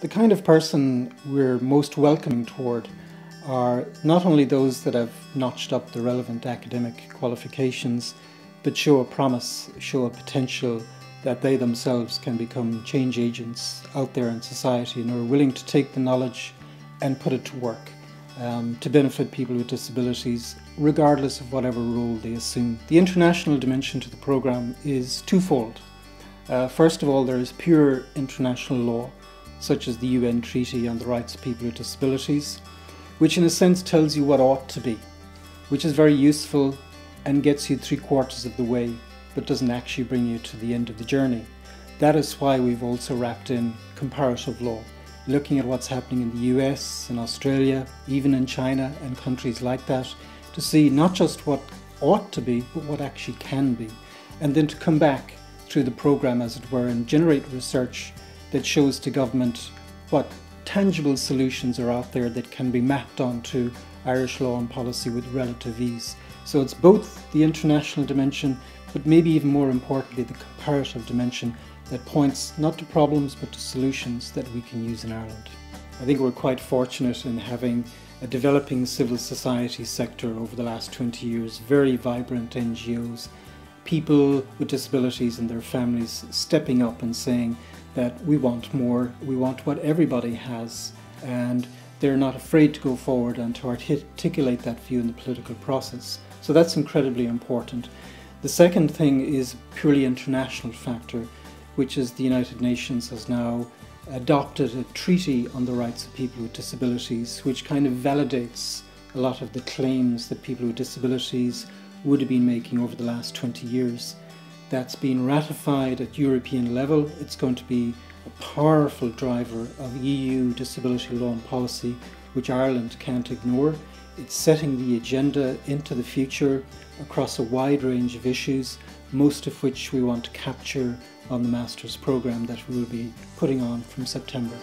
The kind of person we're most welcoming toward are not only those that have notched up the relevant academic qualifications, but show a promise, show a potential that they themselves can become change agents out there in society and are willing to take the knowledge and put it to work to benefit people with disabilities, regardless of whatever role they assume. The international dimension to the programme is twofold. First of all, there is pure international law, such as the UN Treaty on the Rights of People with Disabilities, which in a sense tells you what ought to be, which is very useful and gets you 3/4 of the way, but doesn't actually bring you to the end of the journey. That is why we've also wrapped in comparative law, looking at what's happening in the US, in Australia, even in China and countries like that, to see not just what ought to be, but what actually can be, and then to come back through the programme, as it were, and generate research that shows to government what tangible solutions are out there that can be mapped onto Irish law and policy with relative ease. So it's both the international dimension, but maybe even more importantly, the comparative dimension that points not to problems but to solutions that we can use in Ireland. I think we're quite fortunate in having a developing civil society sector over the last 20 years, very vibrant NGOs, people with disabilities and their families stepping up and saying that we want more, we want what everybody has, and they're not afraid to go forward and to articulate that view in the political process. So that's incredibly important. The second thing is a purely international factor, which is the United Nations has now adopted a treaty on the rights of people with disabilities, which kind of validates a lot of the claims that people with disabilities would have been making over the last 20 years. That's been ratified at European level. It's going to be a powerful driver of EU disability law and policy, which Ireland can't ignore. It's setting the agenda into the future across a wide range of issues, most of which we want to capture on the Master's programme that we will be putting on from September.